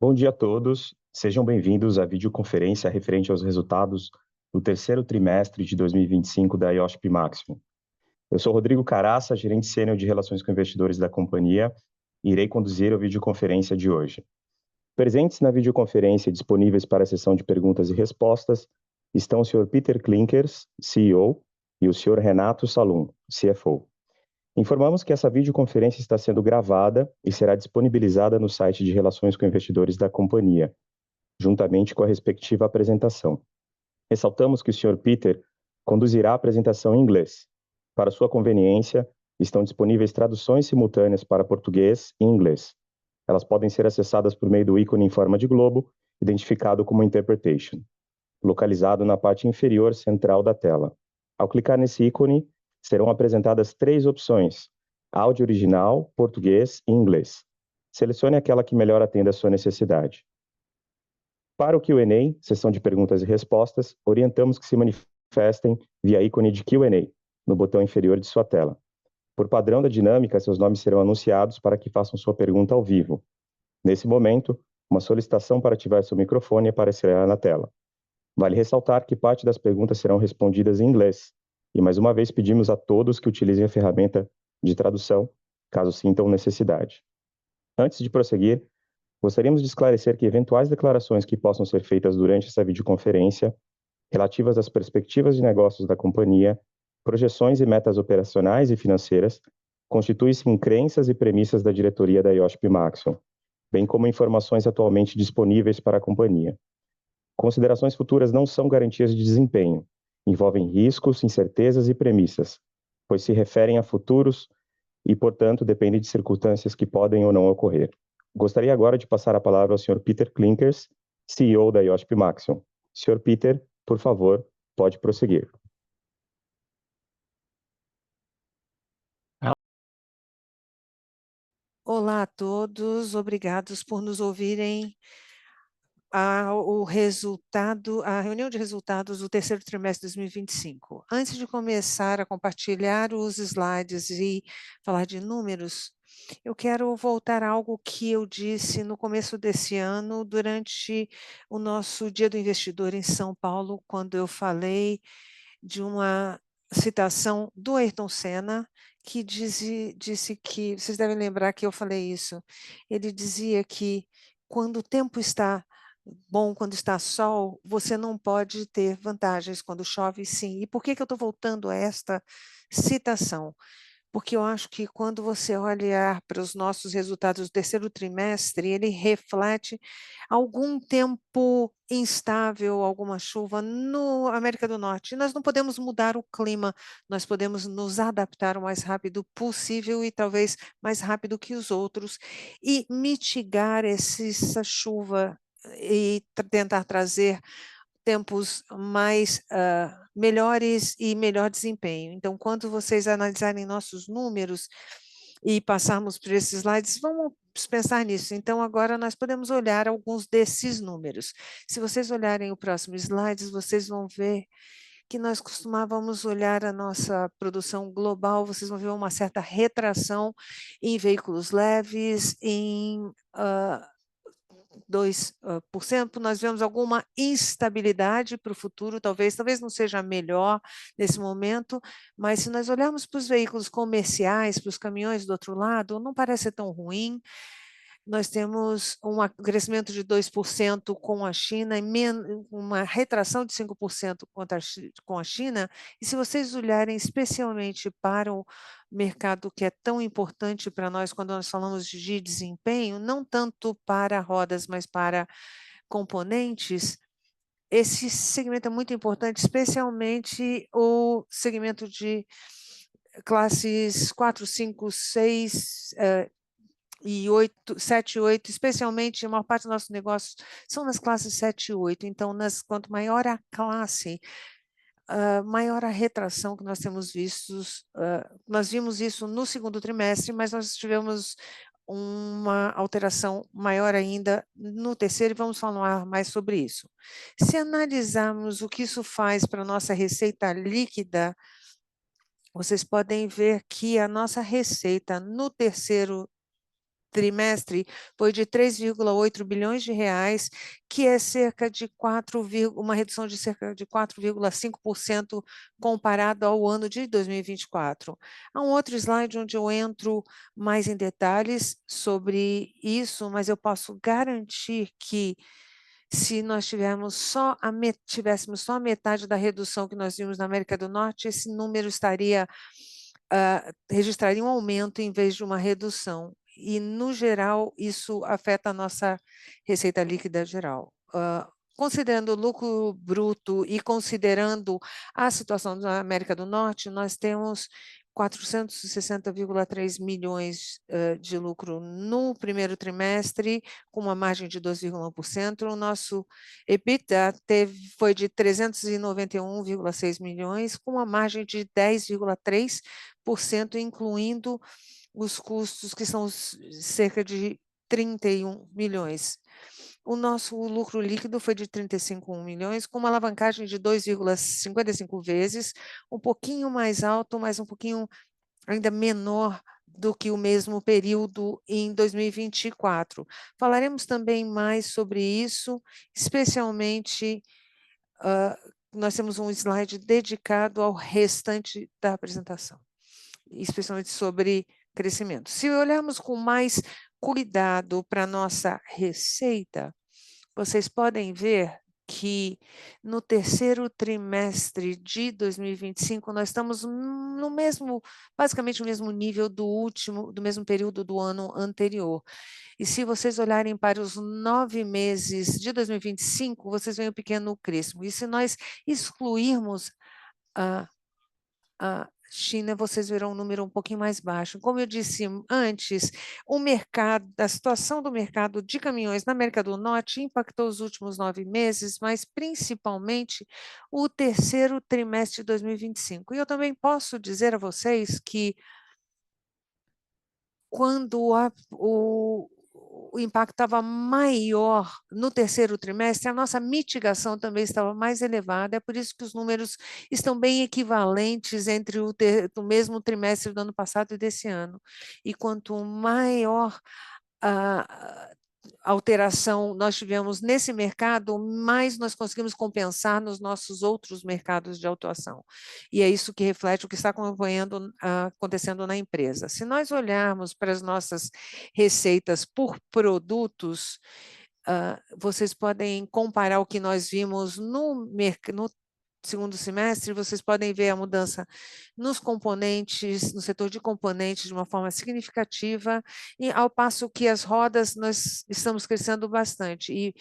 Bom dia a todos, sejam bem-vindos à videoconferência referente aos resultados do terceiro trimestre de 2025 da IOSP Máximo. Eu sou Rodrigo Caraça, gerente sênior de Relações com Investidores da companhia, e irei conduzir a videoconferência de hoje. Presentes na videoconferência e disponíveis para a sessão de perguntas e respostas estão o Sr. Peter Klinkers, CEO, e o Sr. Renato Salum, CFO. Informamos que essa videoconferência está sendo gravada e será disponibilizada no site de Relações com Investidores da companhia, juntamente com a respectiva apresentação. Ressaltamos que o Sr. Peter conduzirá a apresentação em inglês. Para sua conveniência, estão disponíveis traduções simultâneas para português e inglês. Elas podem ser acessadas por meio do ícone em forma de globo, identificado como Interpretation, localizado na parte inferior central da tela. Ao clicar nesse ícone, serão apresentadas três opções: áudio original, português e inglês. Selecione aquela que melhor atenda à sua necessidade. Para o Q&A, sessão de perguntas e respostas, orientamos que se manifestem via ícone de Q&A, no botão inferior de sua tela. Por padrão da dinâmica, seus nomes serão anunciados para que façam sua pergunta ao vivo. Nesse momento, uma solicitação para ativar seu microfone aparecerá na tela. Vale ressaltar que parte das perguntas serão respondidas em inglês, e mais uma vez pedimos a todos que utilizem a ferramenta de tradução, caso sintam necessidade. Antes de prosseguir, gostaríamos de esclarecer que eventuais declarações que possam ser feitas durante essa videoconferência, relativas às perspectivas de negócios da companhia, projeções e metas operacionais e financeiras, constituem-se em crenças e premissas da diretoria da IOSP Maxon, bem como informações atualmente disponíveis para a companhia. Considerações futuras não são garantias de desempenho, envolvem riscos, incertezas e premissas, pois se referem a futuros e, portanto, dependem de circunstâncias que podem ou não ocorrer. Gostaria agora de passar a palavra ao Sr. Peter Klinkers, CEO da IOSP Maxon. Sr. Peter, por favor, pode prosseguir. Olá a todos, obrigados por nos ouvirem. A reunião de resultados do terceiro trimestre de 2025. Antes de começar a compartilhar os slides e falar de números, eu quero voltar a algo que eu disse no começo desse ano, durante o nosso Dia do Investidor em São Paulo, quando eu falei de uma citação do Ayrton Senna, que disse que, vocês devem lembrar que eu falei isso, ele dizia que quando o tempo está bom, quando está sol, você não pode ter vantagens, quando chove, sim. E por que eu estou voltando a esta citação? Porque eu acho que quando você olhar para os nossos resultados do terceiro trimestre, ele reflete algum tempo instável, alguma chuva no América do Norte. Nós não podemos mudar o clima, nós podemos nos adaptar o mais rápido possível e talvez mais rápido que os outros e mitigar essa chuva e tentar trazer tempos mais melhores e melhor desempenho. Então, quando vocês analisarem nossos números e passarmos por esses slides, vamos pensar nisso. Então, agora nós podemos olhar alguns desses números. Se vocês olharem o próximo slide, vocês vão ver que nós costumávamos olhar a nossa produção global, vocês vão ver uma certa retração em veículos leves, em 2%, nós vemos alguma instabilidade para o futuro, talvez não seja melhor nesse momento, mas se nós olharmos para os veículos comerciais, para os caminhões do outro lado, não parece tão ruim. Nós temos um crescimento de 2% com a China e uma retração de 5% com a China, e se vocês olharem especialmente para o mercado que é tão importante para nós quando nós falamos de desempenho, não tanto para rodas, mas para componentes, esse segmento é muito importante, especialmente o segmento de classes 4, 5, 6, e 8, 7 e 8, especialmente a maior parte dos nossos negócios são nas classes 7 e 8, então quanto maior a classe, maior a retração que nós temos visto, nós vimos isso no segundo trimestre, mas nós tivemos uma alteração maior ainda no terceiro e vamos falar mais sobre isso. Se analisarmos o que isso faz para a nossa receita líquida, vocês podem ver que a nossa receita no terceiro trimestre foi de 3,8 bilhões de reais, que é cerca de uma redução de cerca de 4,5% comparado ao ano de 2024. Há um outro slide onde eu entro mais em detalhes sobre isso, mas eu posso garantir que se nós tivéssemos só a metade da redução que nós vimos na América do Norte, esse número registraria um aumento em vez de uma redução. E, no geral, isso afeta a nossa receita líquida geral. Considerando o lucro bruto e considerando a situação da América do Norte, nós temos 460,3 milhões de lucro no primeiro trimestre, com uma margem de 2,1%. O nosso EBITDA foi de 391,6 milhões, com uma margem de 10,3%, incluindo os custos, que são cerca de 31 milhões. O nosso lucro líquido foi de 35 milhões, com uma alavancagem de 2,55 vezes, um pouquinho mais alto, mas um pouquinho ainda menor do que o mesmo período em 2024. Falaremos também mais sobre isso, especialmente, nós temos um slide dedicado ao restante da apresentação, especialmente sobre crescimento. Se olharmos com mais cuidado para a nossa receita, vocês podem ver que no terceiro trimestre de 2025 nós estamos no mesmo, basicamente no mesmo nível do mesmo período do ano anterior. E se vocês olharem para os 9 meses de 2025, vocês veem um pequeno crescimento. E se nós excluirmos a China, vocês verão um número um pouquinho mais baixo. Como eu disse antes, a situação do mercado de caminhões na América do Norte impactou os últimos 9 meses, mas principalmente o terceiro trimestre de 2025. E eu também posso dizer a vocês que quando o impacto estava maior no terceiro trimestre, a nossa mitigação também estava mais elevada, é por isso que os números estão bem equivalentes entre o mesmo trimestre do ano passado e desse ano. E quanto maior a alteração nós tivemos nesse mercado, mais nós conseguimos compensar nos nossos outros mercados de atuação. E é isso que reflete o que está acontecendo na empresa. Se nós olharmos para as nossas receitas por produtos, vocês podem comparar o que nós vimos no segundo semestre, vocês podem ver a mudança nos componentes, no setor de componentes de uma forma significativa, e ao passo que as rodas nós estamos crescendo bastante. E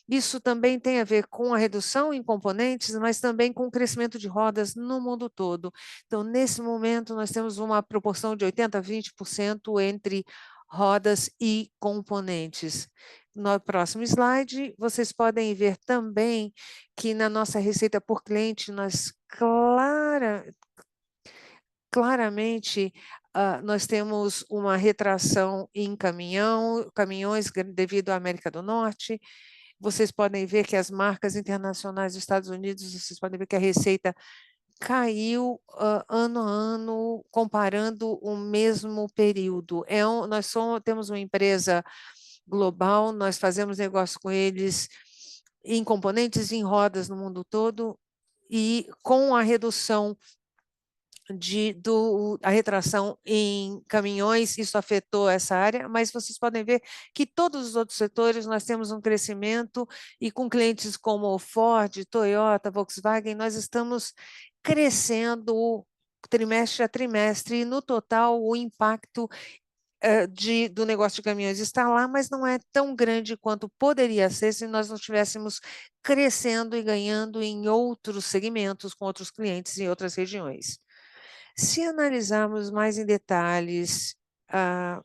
isso também tem a ver com a redução em componentes, mas também com o crescimento de rodas no mundo todo. Então, nesse momento, nós temos uma proporção de 80% a 20% entre rodas e componentes. No próximo slide, vocês podem ver também que na nossa receita por cliente, nós claramente nós temos uma retração em caminhões devido à América do Norte. Vocês podem ver que as marcas internacionais dos Estados Unidos, vocês podem ver que a receita caiu ano a ano, comparando o mesmo período. Temos uma empresa global, nós fazemos negócio com eles em componentes e em rodas no mundo todo, e com a redução a retração em caminhões, isso afetou essa área, mas vocês podem ver que todos os outros setores nós temos um crescimento, e com clientes como Ford, Toyota, Volkswagen, nós estamos crescendo trimestre a trimestre, e no total o impacto do negócio de caminhões está lá, mas não é tão grande quanto poderia ser se nós não estivéssemos crescendo e ganhando em outros segmentos, com outros clientes em outras regiões. Se analisarmos mais em detalhes a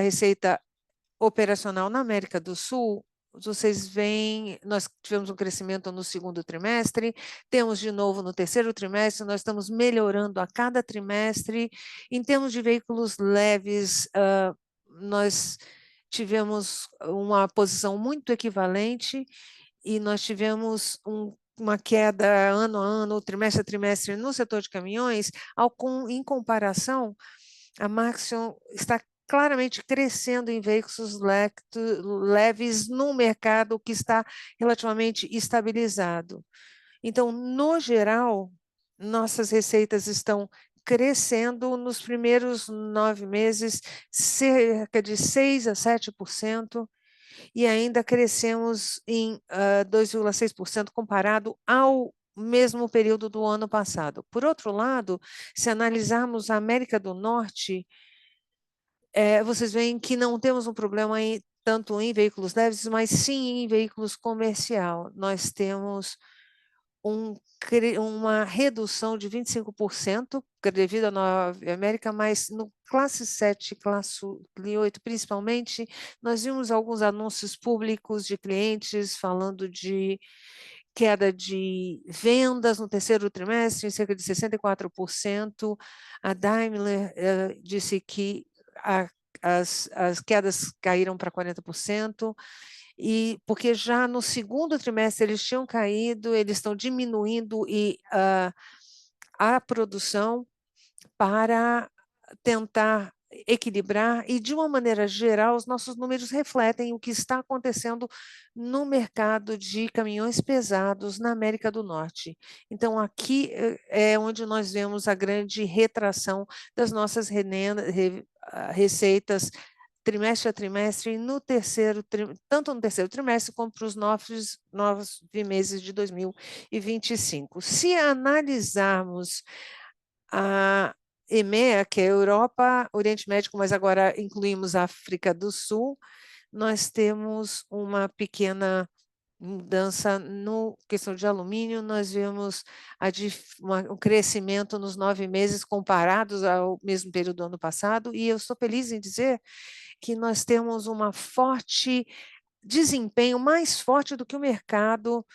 receita operacional na América do Sul, vocês veem, nós tivemos um crescimento no segundo trimestre, temos de novo no terceiro trimestre, nós estamos melhorando a cada trimestre. Em termos de veículos leves, nós tivemos uma posição muito equivalente, e nós tivemos uma queda ano a ano, trimestre a trimestre, no setor de caminhões, em comparação, A Maxion está claramente crescendo em veículos leves num mercado que está relativamente estabilizado. Então, no geral, nossas receitas estão crescendo nos primeiros 9 meses, cerca de 6 a 7%, e ainda crescemos em 2,6% comparado ao mesmo período do ano passado. Por outro lado, se analisarmos a América do Norte, vocês veem que não temos um problema tanto em veículos leves, mas sim em veículos comercial. Nós temos uma redução de 25% devido à Nova América, mas no classe 7, classe 8, principalmente, nós vimos alguns anúncios públicos de clientes falando de queda de vendas no terceiro trimestre em cerca de 64%. A Daimler disse que as quedas caíram para 40%. E porque já no segundo trimestre eles tinham caído, eles estão diminuindo a produção para tentar equilibrar, e de uma maneira geral os nossos números refletem o que está acontecendo no mercado de caminhões pesados na América do Norte. Então aqui é onde nós vemos a grande retração das nossas receitas trimestre a trimestre, tanto no terceiro trimestre como para os 9 meses de 2025. Se analisarmos a EMEA, que é a Europa, Oriente Médio, mas agora incluímos a África do Sul, nós temos uma pequena mudança no questão de alumínio. Nós vemos um crescimento nos 9 meses comparados ao mesmo período do ano passado, e eu estou feliz em dizer que nós temos uma forte desempenho, mais forte do que o mercado,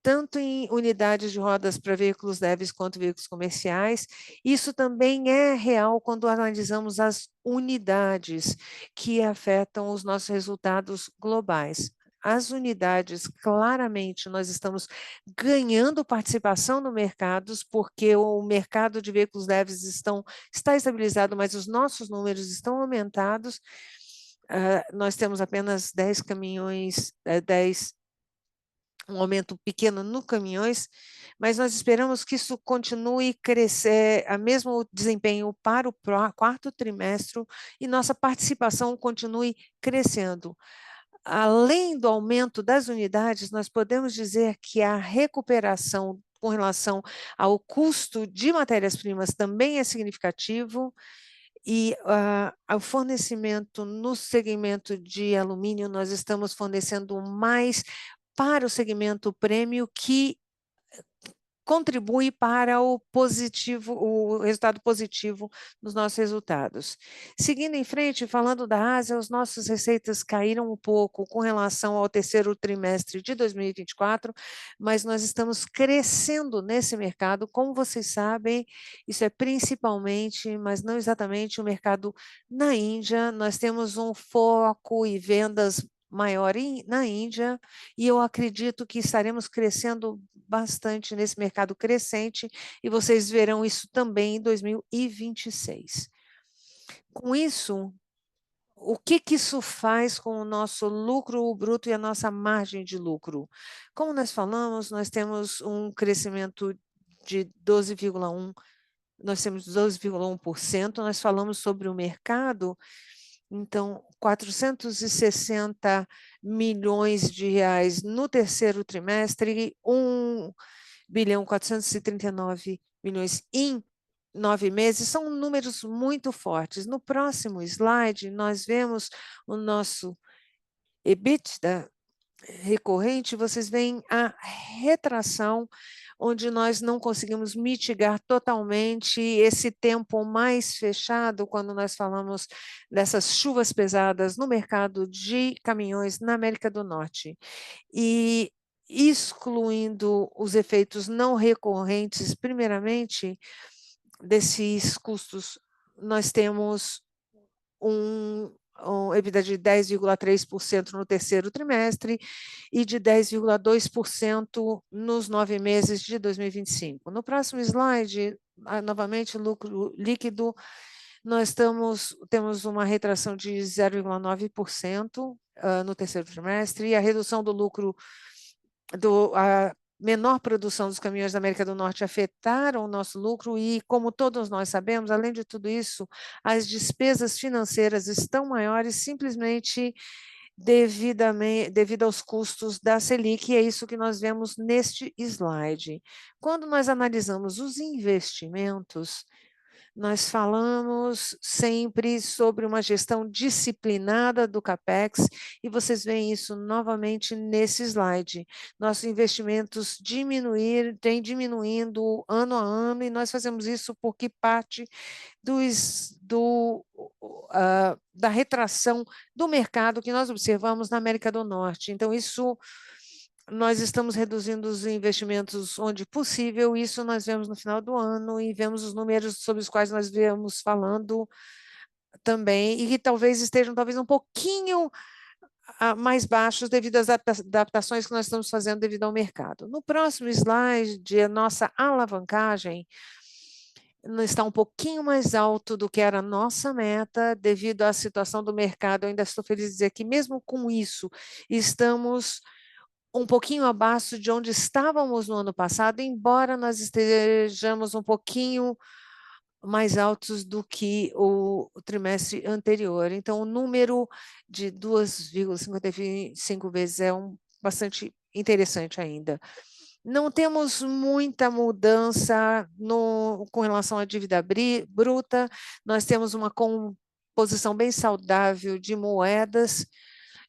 tanto em unidades de rodas para veículos leves quanto veículos comerciais. Isso também é real quando analisamos as unidades que afetam os nossos resultados globais. As unidades, claramente, nós estamos ganhando participação no mercado, porque o mercado de veículos leves está estabilizado, mas os nossos números estão aumentados. Nós temos apenas 10 caminhões, um aumento pequeno no caminhões, mas nós esperamos que isso continue crescer, a mesmo desempenho para o quarto trimestre, e nossa participação continue crescendo. Além do aumento das unidades, nós podemos dizer que a recuperação com relação ao custo de matérias-primas também é significativo, e o fornecimento no segmento de alumínio, nós estamos fornecendo mais para o segmento prêmio, que contribui para o resultado positivo nos nossos resultados. Seguindo em frente, falando da Ásia, as nossas receitas caíram um pouco com relação ao terceiro trimestre de 2024, mas nós estamos crescendo nesse mercado. Como vocês sabem, isso é principalmente, mas não exatamente, o mercado na Índia. Nós temos um foco e vendas maior na Índia, e eu acredito que estaremos crescendo bastante nesse mercado crescente, e vocês verão isso também em 2026. Com isso, o que isso faz com o nosso lucro bruto e a nossa margem de lucro? Como nós falamos, nós temos um crescimento de 12,1%, nós temos 12,1%, nós falamos sobre o mercado. Então, 460 milhões de reais no terceiro trimestre, 1,439 bilhão em 9 meses, são números muito fortes. No próximo slide, nós vemos o nosso EBITDA recorrente. Vocês veem a retração, onde nós não conseguimos mitigar totalmente esse tempo mais fechado, quando nós falamos dessas chuvas pesadas no mercado de caminhões na América do Norte. E excluindo os efeitos não recorrentes, primeiramente, desses custos, nós temos um EBITDA de 10,3% no terceiro trimestre e de 10,2% nos 9 meses de 2025. No próximo slide, novamente, lucro líquido, Nós temos uma retração de 0,9% no terceiro trimestre, e a redução do lucro, a menor produção dos caminhões da América do Norte afetaram o nosso lucro e, como todos nós sabemos, além de tudo isso, as despesas financeiras estão maiores simplesmente devido aos custos da Selic, e é isso que nós vemos neste slide. Quando nós analisamos os investimentos, nós falamos sempre sobre uma gestão disciplinada do CAPEX, e vocês veem isso novamente nesse slide. Nossos investimentos têm diminuindo ano a ano, e nós fazemos isso porque parte da retração do mercado que nós observamos na América do Norte. Então, nós estamos reduzindo os investimentos onde possível, isso nós vemos no final do ano e vemos os números sobre os quais nós viemos falando também, e que talvez estejam um pouquinho mais baixos devido às adaptações que nós estamos fazendo devido ao mercado. No próximo slide, a nossa alavancagem está um pouquinho mais alto do que era a nossa meta devido à situação do mercado. Eu ainda estou feliz de dizer que, mesmo com isso, estamos um pouquinho abaixo de onde estávamos no ano passado, embora nós estejamos um pouquinho mais altos do que o trimestre anterior. Então, o número de 2,55 vezes é bastante interessante ainda. Não temos muita mudança com relação à dívida bruta, nós temos uma composição bem saudável de moedas.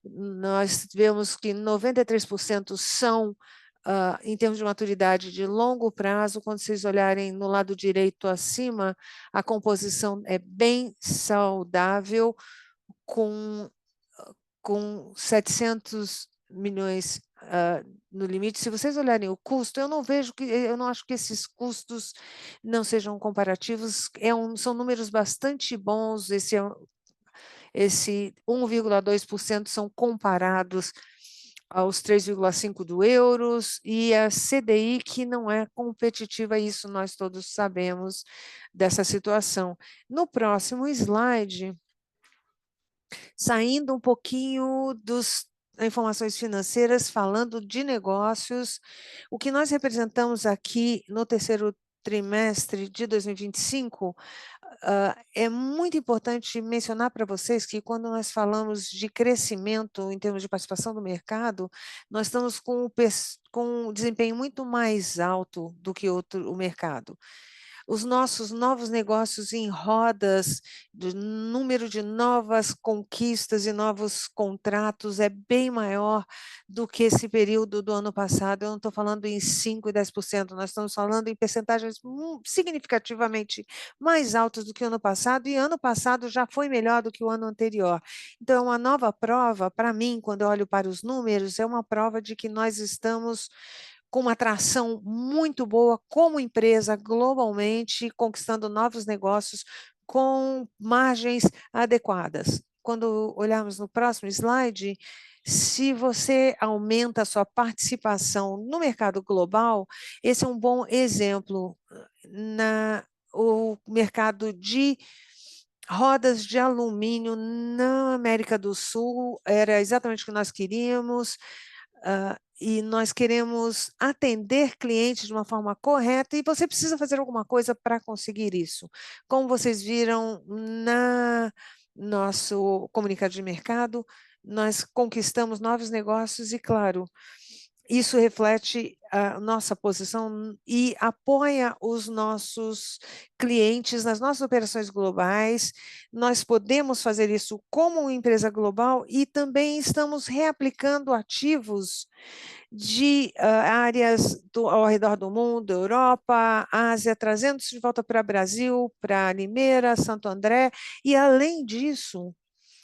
Nós vemos que 93% são, em termos de maturidade, de longo prazo. Quando vocês olharem no lado direito acima, a composição é bem saudável, com 700 milhões no limite. Se vocês olharem o custo, eu não acho que esses custos não sejam comparativos, são números bastante bons. Esse 1,2% são comparados aos 3,5% do euros, e a CDI, que não é competitiva, isso nós todos sabemos dessa situação. No próximo slide, saindo um pouquinho das informações financeiras, falando de negócios, o que nós representamos aqui no terceiro trimestre de 2025, é muito importante mencionar para vocês que, quando nós falamos de crescimento em termos de participação do mercado, nós estamos com um desempenho muito mais alto do que o mercado. Os nossos novos negócios em rodas, do número de novas conquistas e novos contratos é bem maior do que esse período do ano passado. Eu não estou falando em 5% e 10%, nós estamos falando em percentagens significativamente mais altas do que o ano passado, e ano passado já foi melhor do que o ano anterior. Então, é uma nova prova, para mim, quando eu olho para os números, é uma prova de que nós estamos com uma atração muito boa como empresa globalmente, conquistando novos negócios com margens adequadas. Quando olharmos no próximo slide, se você aumenta a sua participação no mercado global, esse é um bom exemplo. O mercado de rodas de alumínio na América do Sul era exatamente o que nós queríamos. E nós queremos atender clientes de uma forma correta, e você precisa fazer alguma coisa para conseguir isso. Como vocês viram nosso comunicado de mercado, nós conquistamos novos negócios e, claro, isso reflete a nossa posição e apoia os nossos clientes nas nossas operações globais. Nós podemos fazer isso como uma empresa global, e também estamos reaplicando ativos de áreas ao redor do mundo, Europa, Ásia, trazendo-se de volta para o Brasil, para Limeira, Santo André, e, além disso,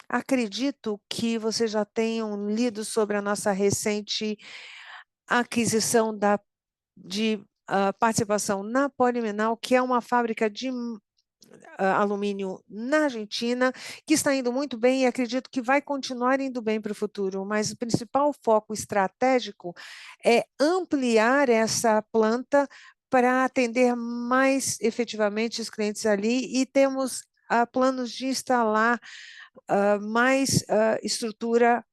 acredito que vocês já tenham lido sobre a nossa recente aquisição de participação na Polimetal, que é uma fábrica de alumínio na Argentina, que está indo muito bem, e acredito que vai continuar indo bem para o futuro, mas o principal foco estratégico é ampliar essa planta para atender mais efetivamente os clientes ali, e temos planos de instalar mais estrutura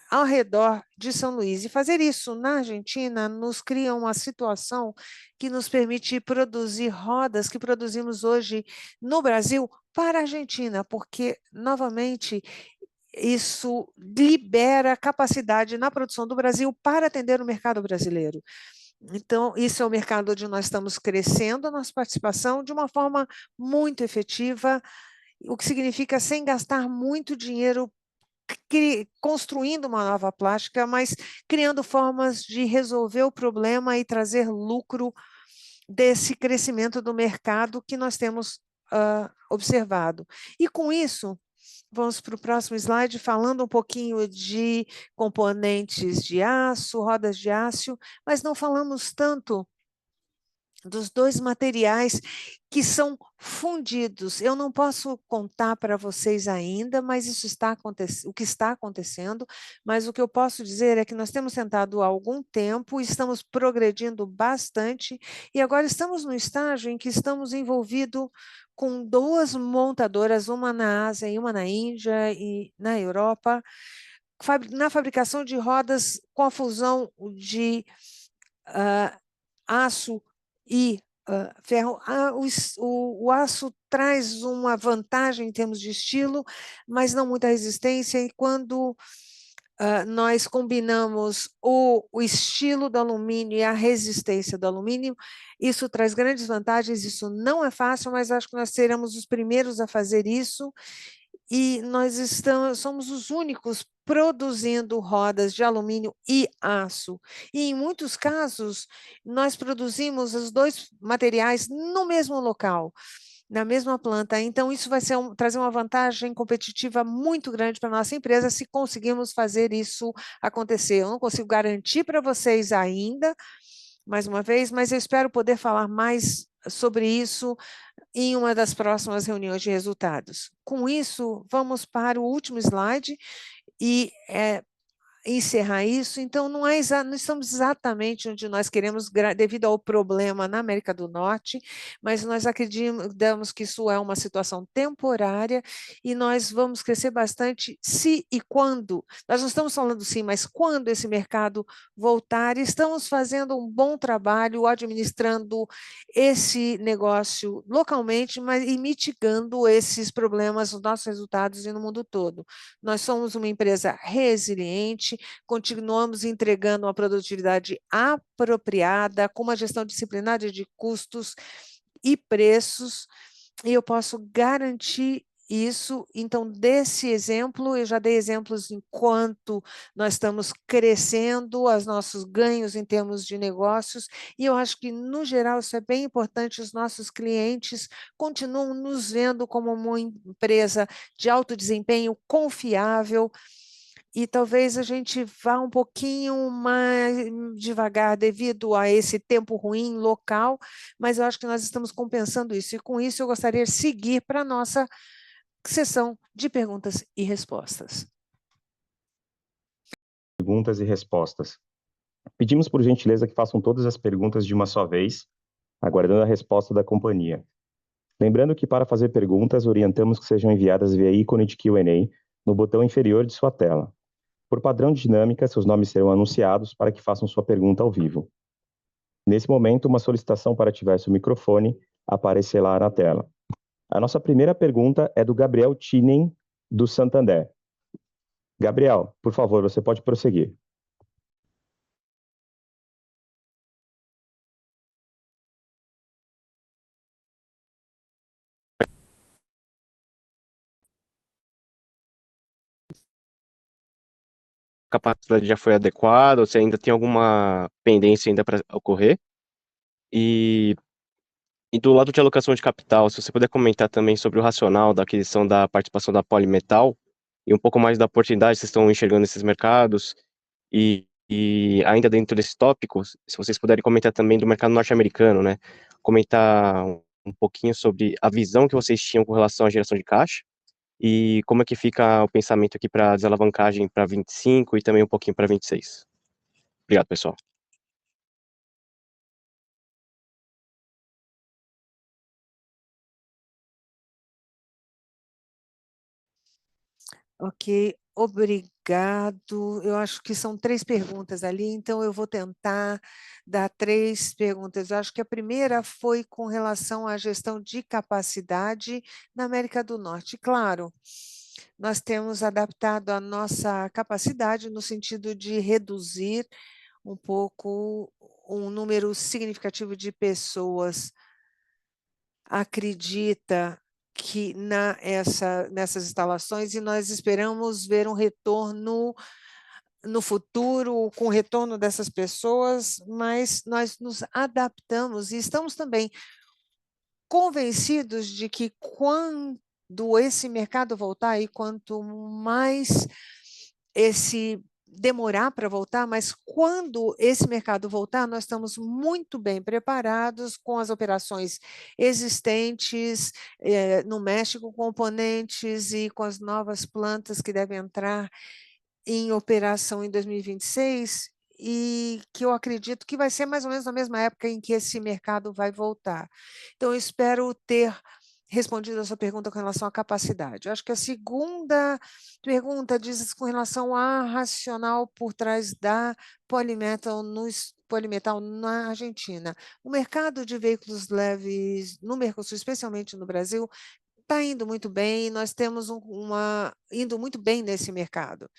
ao redor de São Luís. E fazer isso na Argentina nos cria uma situação que nos permite produzir rodas que produzimos hoje no Brasil para a Argentina, porque, novamente, isso libera capacidade na produção do Brasil para atender o mercado brasileiro. Então, isso é o mercado onde nós estamos crescendo a nossa participação de uma forma muito efetiva, o que significa sem gastar muito dinheiro construindo uma nova plástica, mas criando formas de resolver o problema e trazer lucro desse crescimento do mercado que nós temos observado. E com isso, vamos para o próximo slide, falando um pouquinho de componentes de aço, rodas de aço, mas não falamos tanto dos dois materiais que são fundidos. Eu não posso contar para vocês ainda, mas isso está o que está acontecendo, mas o que eu posso dizer é que nós temos tentado há algum tempo, estamos progredindo bastante, e agora estamos no estágio em que estamos envolvidos com duas montadoras, uma na Ásia e uma na Índia e na Europa, na fabricação de rodas com a fusão de aço e ferro. O aço traz uma vantagem em termos de estilo, mas não muita resistência, e quando nós combinamos o estilo do alumínio e a resistência do alumínio, isso traz grandes vantagens. Isso não é fácil, mas acho que nós seremos os primeiros a fazer isso, e nós somos os únicos produzindo rodas de alumínio e aço. E, em muitos casos, nós produzimos os dois materiais no mesmo local, na mesma planta. Então, isso vai trazer uma vantagem competitiva muito grande para a nossa empresa se conseguirmos fazer isso acontecer. Eu não consigo garantir para vocês ainda, mais uma vez, mas eu espero poder falar mais sobre isso em uma das próximas reuniões de resultados. Com isso, vamos para o último slide e encerrar isso. Então, não estamos exatamente onde nós queremos devido ao problema na América do Norte, mas nós acreditamos que isso é uma situação temporária e nós vamos crescer bastante se e quando. Nós não estamos falando sim, mas quando esse mercado voltar, estamos fazendo um bom trabalho administrando esse negócio localmente, mas e mitigando esses problemas nos nossos resultados e no mundo todo. Nós somos uma empresa resiliente, continuamos entregando uma produtividade apropriada, com uma gestão disciplinada de custos e preços, e eu posso garantir isso. Então, desse exemplo, eu já dei exemplos enquanto nós estamos crescendo, os nossos ganhos em termos de negócios, e eu acho que, no geral, isso é bem importante. Os nossos clientes continuam nos vendo como uma empresa de alto desempenho, confiável, e talvez a gente vá um pouquinho mais devagar devido a esse tempo ruim local, mas eu acho que nós estamos compensando isso. E com isso eu gostaria de seguir para a nossa sessão de perguntas e respostas. Perguntas e respostas. Pedimos por gentileza que façam todas as perguntas de uma só vez, aguardando a resposta da companhia. Lembrando que para fazer perguntas, orientamos que sejam enviadas via ícone de Q&A no botão inferior de sua tela. Por padrão de dinâmica, seus nomes serão anunciados para que façam sua pergunta ao vivo. Nesse momento, uma solicitação para ativar seu microfone aparecerá na tela. A nossa primeira pergunta é do Gabriel Tinen, do Santander. Gabriel, por favor, você pode prosseguir. Capacidade já foi adequada, ou se ainda tem alguma pendência ainda para ocorrer. E, e do lado de alocação de capital, se você puder comentar também sobre o racional da aquisição da participação da Polymetal e um pouco mais da oportunidade que vocês estão enxergando nesses mercados. E ainda dentro desse tópico, se vocês puderem comentar também do mercado norte-americano, né? Comentar um pouquinho sobre a visão que vocês tinham com relação à geração de caixa e como é que fica o pensamento aqui para desalavancagem para 25 e também um pouquinho para 26. Obrigado, pessoal. Ok, obrigado. Eu acho que são 3 perguntas ali, então eu vou tentar dar 3 perguntas. Eu acho que a primeira foi com relação à gestão de capacidade na América do Norte. Claro, nós temos adaptado a nossa capacidade no sentido de reduzir um pouco um número significativo de pessoas acredita que nessas instalações e nós esperamos ver um retorno no futuro, com o retorno dessas pessoas, mas nós nos adaptamos e estamos também convencidos de que quando esse mercado voltar e quanto mais esse demorar para voltar, mas quando esse mercado voltar, nós estamos muito bem preparados com as operações existentes no México, componentes e com as novas plantas que devem entrar em operação em 2026 e que eu acredito que vai ser mais ou menos na mesma época em que esse mercado vai voltar. Então, eu espero ter respondido a sua pergunta com relação à capacidade. Eu acho que a segunda pergunta diz com relação à racional por trás da Polymetal na Argentina. O mercado de veículos leves no Mercosul, especialmente no Brasil, está indo muito bem, nós temos indo muito bem nesse mercado.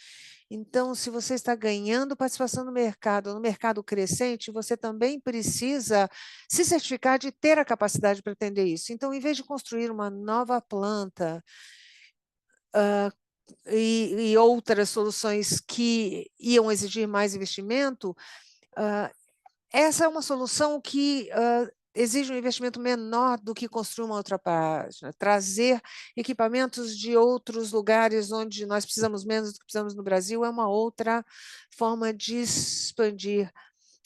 Então, se você está ganhando participação no mercado crescente, você também precisa se certificar de ter a capacidade para atender isso. Então, em vez de construir uma nova planta e outras soluções que iam exigir mais investimento, essa é uma solução que exige um investimento menor do que construir uma outra página, trazer equipamentos de outros lugares onde nós precisamos menos do que precisamos no Brasil é uma outra forma de expandir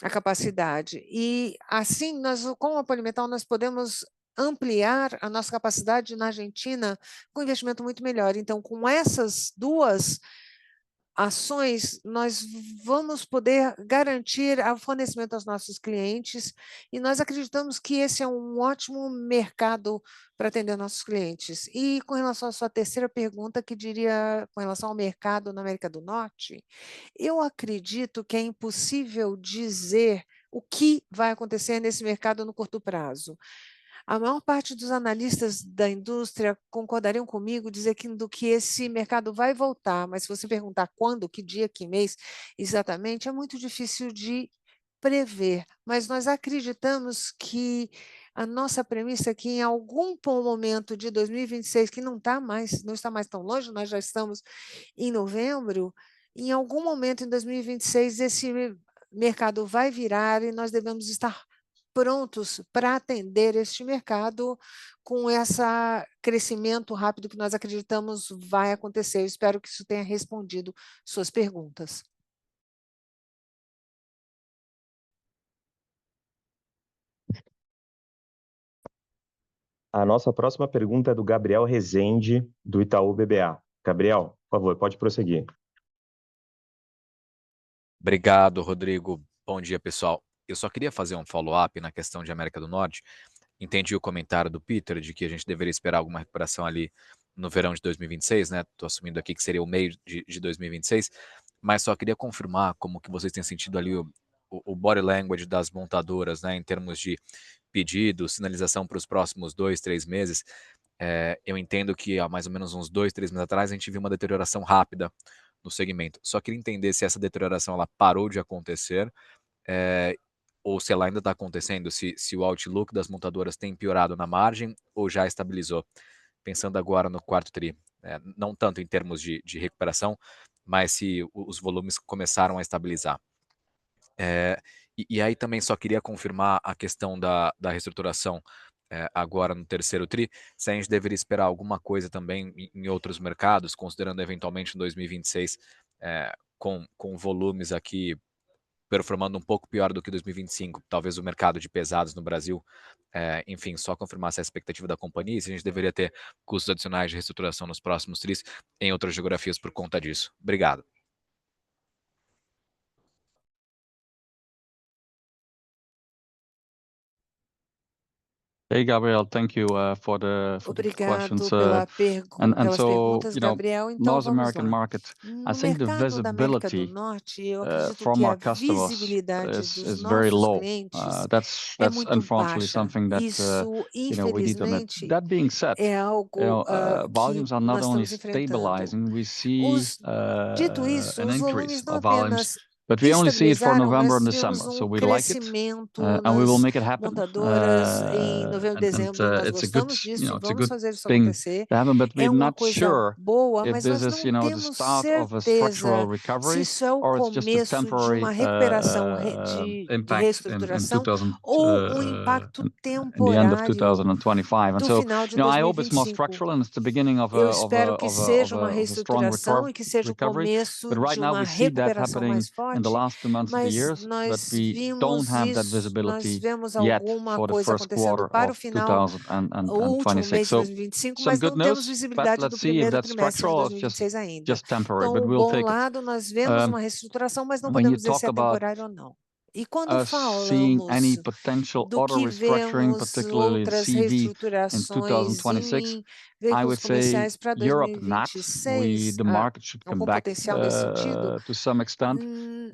a capacidade. E assim, com a Polimetal, nós podemos ampliar a nossa capacidade na Argentina com um investimento muito melhor. Então, com essas duas ações, nós vamos poder garantir o fornecimento aos nossos clientes e nós acreditamos que esse é um ótimo mercado para atender nossos clientes. E com relação à sua terceira pergunta, que diria com relação ao mercado na América do Norte, eu acredito que é impossível dizer o que vai acontecer nesse mercado no curto prazo. A maior parte dos analistas da indústria concordariam comigo dizendo que esse mercado vai voltar, mas se você perguntar quando, que dia, que mês exatamente, é muito difícil de prever. Mas nós acreditamos que a nossa premissa é que em algum momento de 2026, que não está mais tão longe, nós já estamos em novembro, em algum momento em 2026 esse mercado vai virar e nós devemos estar prontos para atender este mercado com esse crescimento rápido que nós acreditamos vai acontecer. Eu espero que isso tenha respondido suas perguntas. A nossa próxima pergunta é do Gabriel Rezende, do Itaú BBA. Gabriel, por favor, pode prosseguir. Obrigado, Rodrigo. Bom dia, pessoal. Eu só queria fazer um follow-up na questão de América do Norte. Entendi o comentário do Peter de que a gente deveria esperar alguma recuperação ali no verão de 2026, né? Estou assumindo aqui que seria o meio de 2026, mas só queria confirmar como que vocês têm sentido ali o body language das montadoras, né? Em termos de pedido, sinalização para os próximos 2, 3 meses. Eu entendo que há mais ou menos uns 2, 3 meses atrás a gente viu uma deterioração rápida no segmento. Só queria entender se essa deterioração ela parou de acontecer ou se ela ainda está acontecendo, se o outlook das montadoras tem piorado na margem ou já estabilizou. Pensando agora no quarto tri, não tanto em termos de recuperação, mas se os volumes começaram a estabilizar. E aí também só queria confirmar a questão da reestruturação agora no terceiro tri, se a gente deveria esperar alguma coisa também em outros mercados, considerando eventualmente em 2026 com volumes aqui performando um pouco pior do que 2025, talvez o mercado de pesados no Brasil, enfim, só confirmar essa expectativa da companhia, se a gente deveria ter custos adicionais de reestruturação nos próximos tris em outras geografias por conta disso. Obrigado. Hey, Gabriel, thank you for the questions. Obrigado pelas So, perguntas, Gabriel. Então, North vamos American lá. market, I No think the mercado da América do visibility Norte, eu acredito from que a our customers visibilidade dos is very nossos low. clientes That's é muito unfortunately baixa. something that Isso, we need to admit. infelizmente, That being said, é algo que volumes are not nós only estamos enfrentando. stabilizing, we see Dito isso, an os increase volumes não of volumes, apenas but we only see it for estabilizaram, November nós and tivemos December. So um we like it, crescimento and we will nas make it happen. montadoras em novembro e dezembro. Nós It's a good, gostamos disso e it's a vamos good fazer isso thing acontecer. to happen, but É we're uma not coisa sure boa, if mas this nós is, não the temos start of a structural certeza se recovery, isso é o or it's just a começo de temporary uma recuperação de impact reestruturação ou um impacto in the end of temporário 2025. And do so, final de I hope it's more 2025. structural and it's the beginning of Eu a espero que seja uma of a strong reestruturação e que seja o recovery. começo But right de now uma we see that recuperação happening mais in the forte, last 2 months of the mas years, but nós we don't vimos have that isso, nós visibility vemos yet alguma for the coisa first acontecendo quarter para o of final, o último 2026. mês de So 2025, some mas good não temos news, but visibilidade do let's see if primeiro that's trimestre de structural or it's 2026 ainda. just temporary, Então, but o we'll bom take it. lado, nós vemos uma reestruturação, mas não When you podemos dizer se talk é about temporário ou não. E quando us seeing any falamos potential do auto que restructuring, vemos particularly in outras CV in reestruturações 2026, em I veículos would say comerciais para Europe not. 2026, The market should come algum back potencial nesse sentido, to some extent,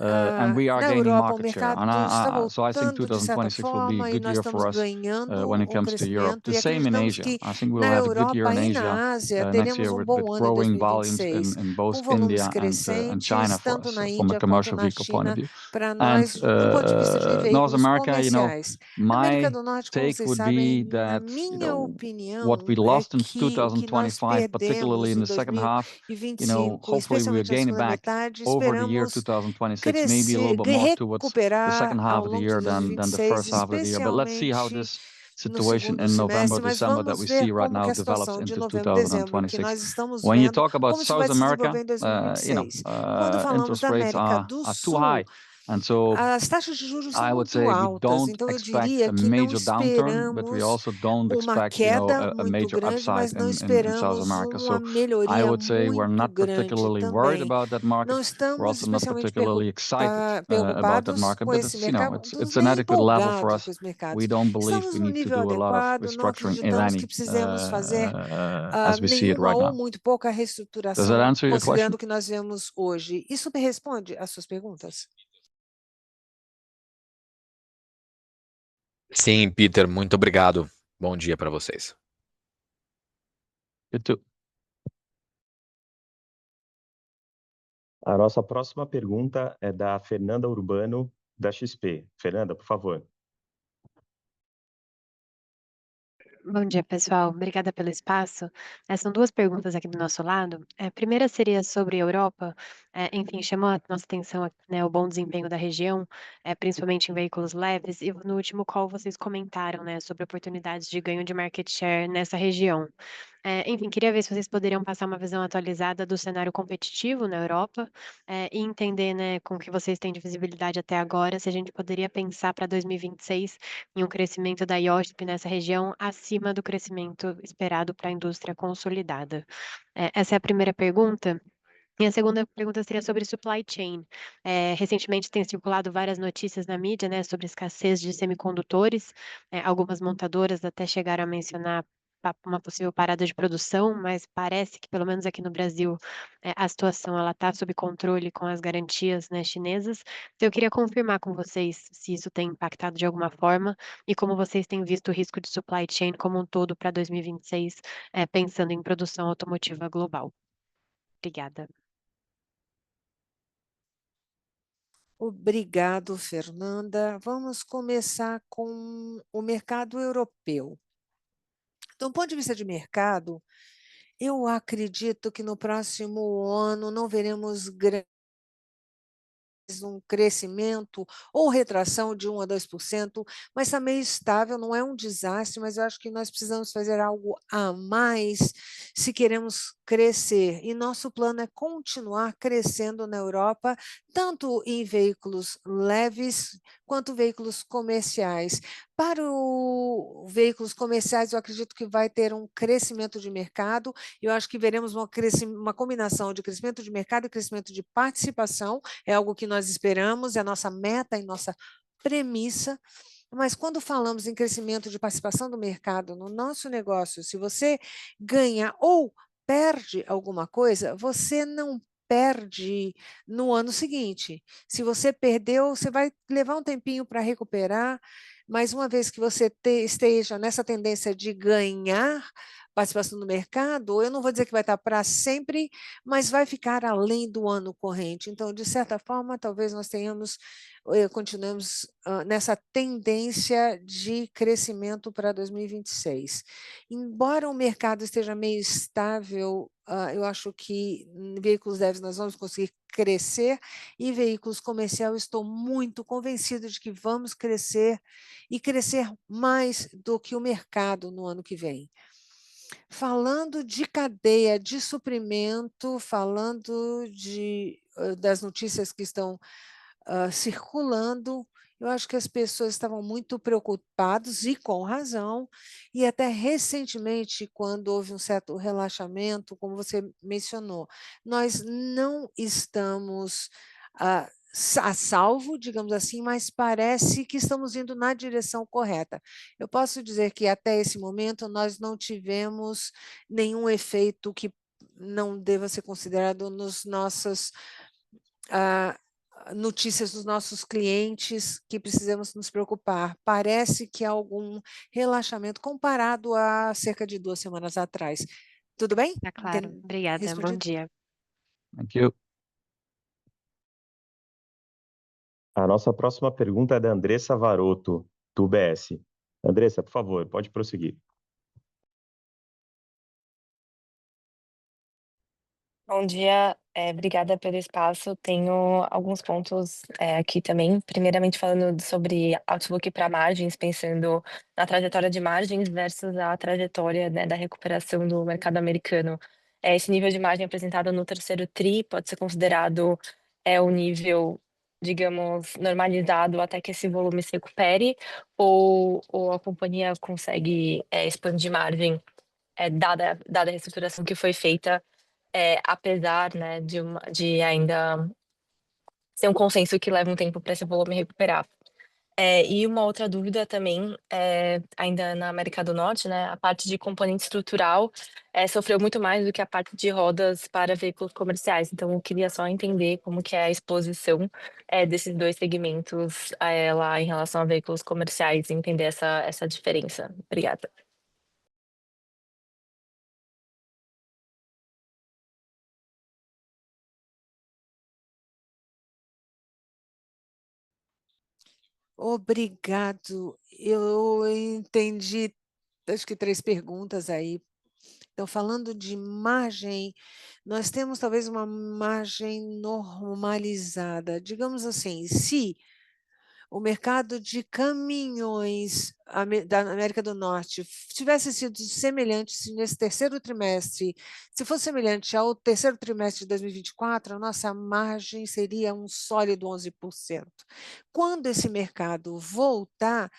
and we are na gaining Europa o market share. mercado está So I think voltando de certa 2026 will be a forma e good nós year for estamos us ganhando when it o comes to Europe. crescimento The e same in acreditamos Asia. que I think we'll na have a good year Europa in e Asia na Ásia next teremos year um bom with ano em growing volumes 2026, in both com volumes India and China crescentes, for tanto us na from a Índia quanto commercial na vehicle point of China, view. para And nós, do ponto de vista de North veículos America, comerciais. Na América my do Norte, como take vocês would sabem, be na that minha what we opinião, é lost in que o que nós 2025, particularly perdemos in em the second half, 2025, hopefully we will especialmente na gain it segunda back metade, over the year esperamos 2026, maybe a little bit more towards the recuperar second half ao of the longo de year than the 2026, first half of the year. But let's see how especialmente this no situation segundo in November, semestre, mas December that vamos we ver see right como que now a develops situação de into novembro e dezembro que 2026. nós estamos When you vendo, talk about como isso vai South se America, desenvolver em 2026. Quando falamos interest da rates América do are too Sul, high. And so as taxas de juros são I would muito say we altas, don't então eu expect diria a que não major downturn, but we esperamos also don't uma expect, queda a muito major grande, upside mas não in South esperamos America. uma So I melhoria would say we're muito not grande particularly worried também. about that market. Não We're estamos also not especialmente particularly excited about that preocupados market, com but esse it's, mercado, it's an nem adequate level for empolgados us. com esse mercado. We don't believe Estamos we no need to nível do a lot of adequado, não restructuring, if acreditamos que any, precisemos fazer as we see it nenhuma right ou now. muito pouca Does that reestruturação, answer your question? considerando o que nós vemos hoje. Isso me responde às suas perguntas? Sim, Peter, muito obrigado. Bom dia para vocês. You too. A nossa próxima pergunta é da Fernanda Urbano, da XP. Fernanda, por favor. Bom dia, pessoal. Obrigada pelo espaço. São duas perguntas aqui do nosso lado. A primeira seria sobre a Europa. Enfim, chamou a nossa atenção, né, o bom desempenho da região, principalmente em veículos leves, e no último call vocês comentaram, né, sobre oportunidades de ganho de market share nessa região. Enfim, queria ver se vocês poderiam passar uma visão atualizada do cenário competitivo na Europa, e entender, né, com o que vocês têm de visibilidade até agora, se a gente poderia pensar para 2026 em um crescimento da IOSP nessa região acima do crescimento esperado para a indústria consolidada. Essa é a primeira pergunta. E a segunda pergunta seria sobre supply chain. Recentemente tem circulado várias notícias na mídia, né, sobre escassez de semicondutores. Algumas montadoras até chegaram a mencionar uma possível parada de produção, mas parece que, pelo menos aqui no Brasil, a situação ela está sob controle com as garantias, né, chinesas. Então, eu queria confirmar com vocês se isso tem impactado de alguma forma e como vocês têm visto o risco de supply chain como um todo para 2026, pensando em produção automotiva global. Obrigada. Obrigado, Fernanda. Vamos começar com o mercado europeu. Do ponto de vista de mercado, eu acredito que no próximo ano não veremos um crescimento ou retração de 1 a 2%, mas está meio estável, não é um desastre, mas eu acho que nós precisamos fazer algo a mais se queremos crescer. E nosso plano é continuar crescendo na Europa, tanto em veículos leves quanto veículos comerciais. Para os veículos comerciais, eu acredito que vai ter um crescimento de mercado. Eu acho que veremos uma combinação de crescimento de mercado e crescimento de participação. É algo que nós esperamos, é a nossa meta e nossa premissa. Mas quando falamos em crescimento de participação do mercado no nosso negócio, se você ganha ou perde alguma coisa, você não perde no ano seguinte. Se você perdeu, você vai levar um tempinho para recuperar, mas uma vez que você esteja nessa tendência de ganhar participação do mercado, eu não vou dizer que vai estar para sempre, mas vai ficar além do ano corrente. Então, de certa forma, talvez nós continuemos nessa tendência de crescimento para 2026. Embora o mercado esteja meio estável, eu acho que em veículos leves nós vamos conseguir crescer, e veículos comerciais estou muito convencido de que vamos crescer e crescer mais do que o mercado no ano que vem. Falando de cadeia de suprimento, falando das notícias que estão circulando, eu acho que as pessoas estavam muito preocupadas, e com razão, e até recentemente, quando houve um certo relaxamento, como você mencionou, nós não estamos a salvo, digamos assim, mas parece que estamos indo na direção correta. Eu posso dizer que até esse momento nós não tivemos nenhum efeito que não deva ser considerado nos nossas notícias dos nossos clientes que precisamos nos preocupar. Parece que há algum relaxamento comparado a cerca de 2 semanas atrás. Tudo bem? Tá claro. Obrigada. Bom Respondido? dia. Thank you. A nossa próxima pergunta é da Andressa Varoto, do UBS. Andressa, por favor, pode prosseguir. Bom dia, obrigada pelo espaço. Tenho alguns pontos aqui também. Primeiramente, falando sobre outlook para margens, pensando na trajetória de margens versus a trajetória, né, da recuperação do mercado americano. Esse nível de margem apresentado no terceiro TRI pode ser considerado o nível, digamos, normalizado até que esse volume se recupere, ou a companhia consegue expandir margem, dada a reestruturação que foi feita, apesar, né, de ainda ser um consenso que leva um tempo para esse volume recuperar. E uma outra dúvida também, ainda na América do Norte, né, a parte de componente estrutural sofreu muito mais do que a parte de rodas para veículos comerciais. Então, eu queria só entender como que é a exposição desses dois segmentos lá em relação a veículos comerciais, e entender essa diferença. Obrigada. Obrigado. Eu entendi, acho que 3 perguntas aí. Então, falando de margem, nós temos talvez uma margem normalizada. Digamos assim, se o mercado de caminhões da América do Norte tivesse sido semelhante se nesse terceiro trimestre, se fosse semelhante ao terceiro trimestre de 2024, a nossa margem seria um sólido 11%. Quando esse mercado voltar,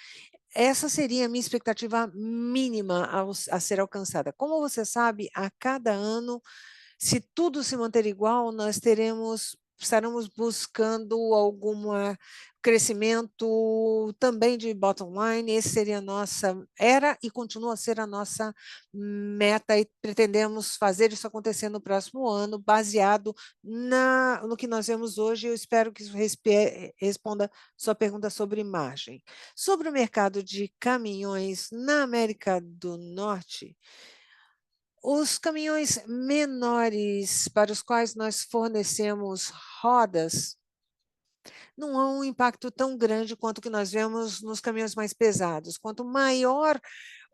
essa seria a minha expectativa mínima a ser alcançada. Como você sabe, a cada ano, se tudo se manter igual, nós estaremos buscando algum crescimento também de bottom line. Esse seria a nossa, era e continua a ser a nossa meta, e pretendemos fazer isso acontecer no próximo ano, baseado no que nós vemos hoje. Eu espero que isso responda sua pergunta sobre margem. Sobre o mercado de caminhões na América do Norte, os caminhões menores para os quais nós fornecemos rodas não há um impacto tão grande quanto o que nós vemos nos caminhões mais pesados. Quanto maior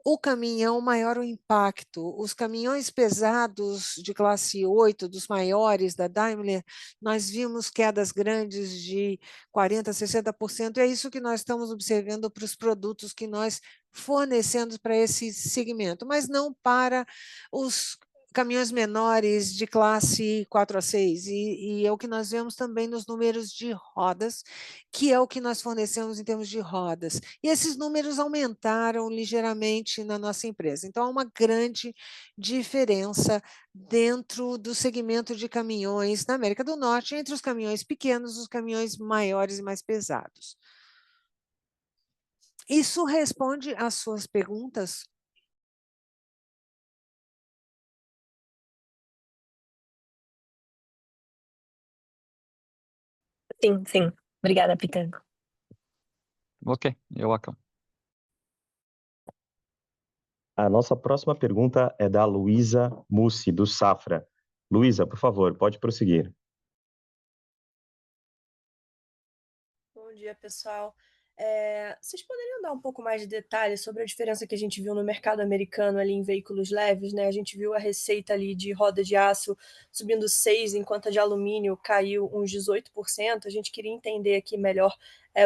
o caminhão, maior o impacto. Os caminhões pesados de classe 8, dos maiores da Daimler, nós vimos quedas grandes de 40%, 60%, e é isso que nós estamos observando para os produtos que nós fornecemos para esse segmento, mas não para os caminhões menores de classe 4 a 6, e é o que nós vemos também nos números de rodas, que é o que nós fornecemos em termos de rodas. E esses números aumentaram ligeiramente na nossa empresa. Então, há uma grande diferença dentro do segmento de caminhões na América do Norte, entre os caminhões pequenos e os caminhões maiores e mais pesados. Isso responde às suas perguntas? Sim, sim. Obrigada, Peter. Ok, you're welcome. A nossa próxima pergunta é da Luísa Mussi, do Safra. Luísa, por favor, pode prosseguir. Bom dia, pessoal. Vocês poderiam dar um pouco mais de detalhes sobre a diferença que a gente viu no mercado americano ali em veículos leves, né? A gente viu a receita ali de roda de aço subindo 6%, enquanto a de alumínio caiu uns 18%. A gente queria entender aqui melhor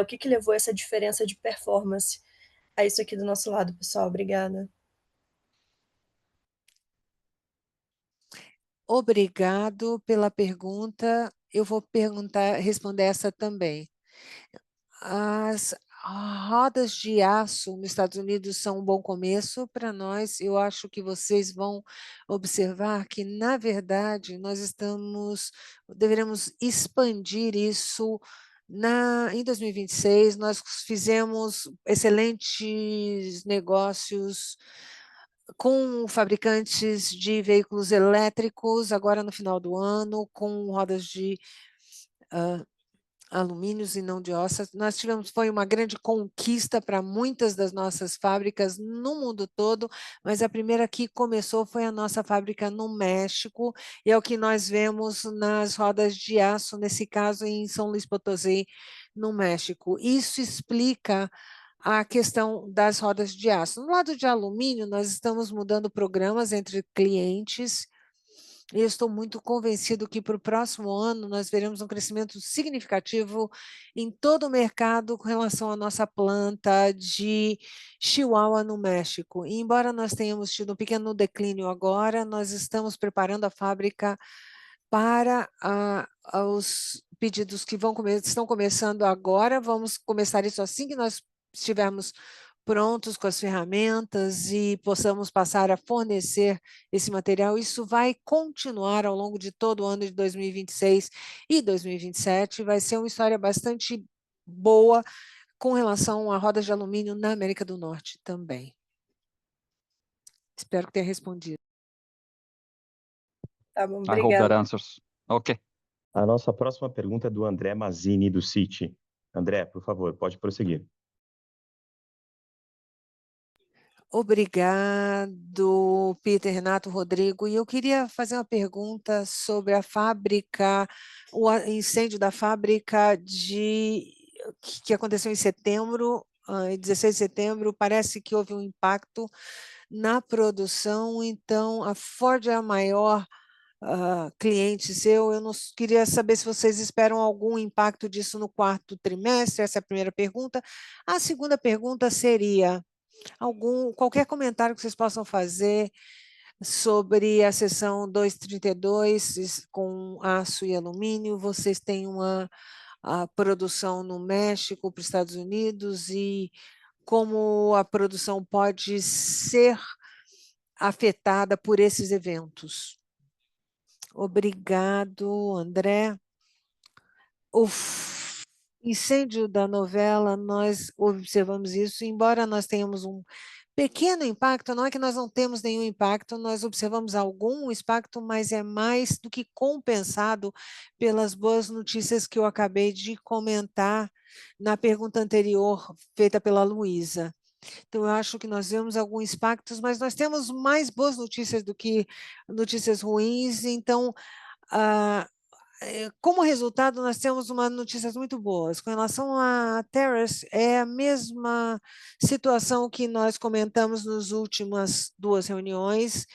o que levou essa diferença de performance. É isso aqui do nosso lado, pessoal. Obrigada. Obrigado pela pergunta. Eu vou responder essa também. As rodas de aço nos Estados Unidos são um bom começo para nós. Eu acho que vocês vão observar que, na verdade, deveremos expandir isso em 2026. Nós fizemos excelentes negócios com fabricantes de veículos elétricos, agora no final do ano, com rodas de alumínios e não de ossas. Foi uma grande conquista para muitas das nossas fábricas no mundo todo, mas a primeira que começou foi a nossa fábrica no México, e é o que nós vemos nas rodas de aço, nesse caso em São Luís Potosí, no México. Isso explica a questão das rodas de aço. No lado de alumínio, nós estamos mudando programas entre clientes. E eu estou muito convencido que para o próximo ano nós veremos um crescimento significativo em todo o mercado com relação à nossa planta de Chihuahua, no México. E embora nós tenhamos tido um pequeno declínio agora, nós estamos preparando a fábrica para os pedidos que estão começando agora. Vamos começar isso assim que nós estivermos prontos com as ferramentas e possamos passar a fornecer esse material. Isso vai continuar ao longo de todo o ano de 2026 e 2027. Vai ser uma história bastante boa com relação a rodas de alumínio na América do Norte também. Espero que tenha respondido. Tá bom, I hope that obrigada. answers. Ok. A nossa próxima pergunta é do André Mazzini, do Citi. André, por favor, pode prosseguir. Obrigado, Peter, Renato, Rodrigo. E eu queria fazer uma pergunta sobre a fábrica, o incêndio da fábrica que aconteceu em setembro, em 16 de setembro. Parece que houve um impacto na produção, então a Ford é a maior cliente seu. Eu não queria saber se vocês esperam algum impacto disso no quarto trimestre. Essa é a primeira pergunta. A segunda pergunta seria qualquer comentário que vocês possam fazer sobre a seção 232 com aço e alumínio. Vocês têm a produção no México para os Estados Unidos e como a produção pode ser afetada por esses eventos. Obrigado, André. O incêndio da novela, nós observamos isso, embora nós tenhamos um pequeno impacto, não é que nós não temos nenhum impacto, nós observamos algum impacto, mas é mais do que compensado pelas boas notícias que eu acabei de comentar na pergunta anterior feita pela Luísa. Então, eu acho que nós vemos alguns impactos, mas nós temos mais boas notícias do que notícias ruins, então, como resultado, nós temos notícias muito boas. Com relação a Terrace, é a mesma situação que nós comentamos nas últimas 2 reuniões.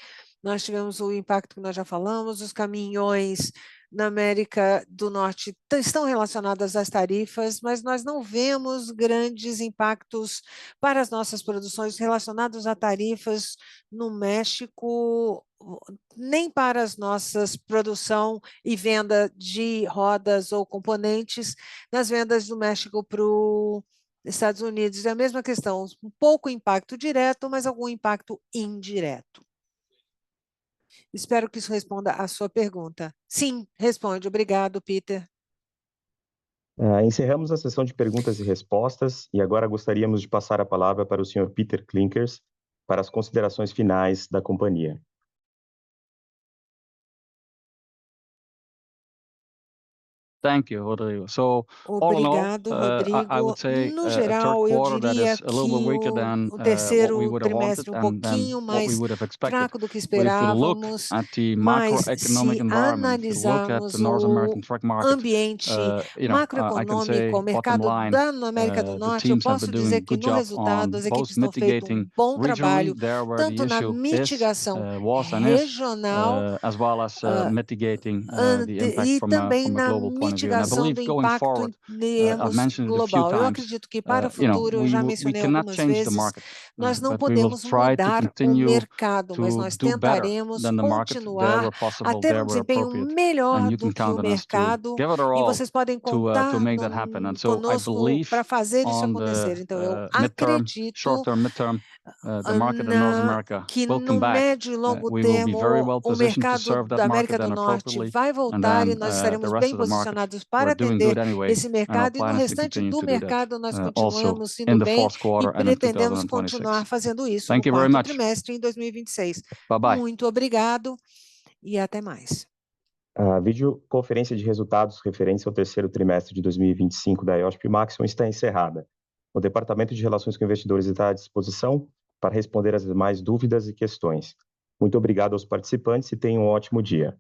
Nós tivemos o impacto que nós já falamos, os caminhões na América do Norte estão relacionados às tarifas, mas nós não vemos grandes impactos para as nossas produções relacionados a tarifas no México, nem para as nossas produção e venda de rodas ou componentes nas vendas do México para os Estados Unidos. É a mesma questão, um pouco impacto direto, mas algum impacto indireto. Espero que isso responda à sua pergunta. Sim, responde. Obrigado, Peter. Encerramos a sessão de perguntas e respostas e agora gostaríamos de passar a palavra para o Sr. Peter Klinkers para as considerações finais da companhia. Thank you, Rodrigo. So all in all, Obrigado, I Rodrigo. would say No a third geral, eu quarter that diria is a little bit que weaker than o what we terceiro would have wanted trimestre um and pouquinho what we mais would have expected. fraco do que But if we look esperávamos, at the mas macroeconomic se environment, if you look at analisarmos the North American o truck market, ambiente I can say macroeconômico, o bottom mercado line, da América do the Norte, eu teams have posso been doing a dizer que good no job resultado on as both equipes estão feito um mitigating bom regionally trabalho, there where the tanto na issue mitigação was and is, regional as well as mitigating the impact e também from a na global point of view. And I mitigação believe do going impacto forward, em I've termos mentioned it a few global. Eu times, acredito que para o futuro, eu já we mencionei cannot algumas change the vezes, market, nós não but we will podemos try to mudar o continue mercado, mas to nós do better tentaremos than the market there continuar where a possible, ter there um where desempenho appropriate. melhor And you do can que o count on us to mercado, give it our e all vocês podem to contar make that happen. And so I conosco believe para fazer isso on the acontecer. Então, eu midterm, acredito short-term, midterm, the market in North America que will no come back. médio e longo We will be very termo well o positioned to mercado serve that da market América then do Norte appropriately. vai And voltar e then nós the estaremos rest bem of the market, posicionados para we're doing atender good anyway, esse and our mercado, e no plan is to restante continue do to do that mercado nós also continuamos in indo the bem fourth e quarter and in pretendemos 2026. continuar fazendo isso Thank no you very quarto much. trimestre em 2026. Bye-bye. Muito obrigado e até mais. A videoconferência de resultados referentes ao terceiro trimestre de 2025 da IOSP Maximum está encerrada. O Departamento de Relações com Investidores está à disposição para responder as demais dúvidas e questões. Muito obrigado aos participantes e tenham um ótimo dia.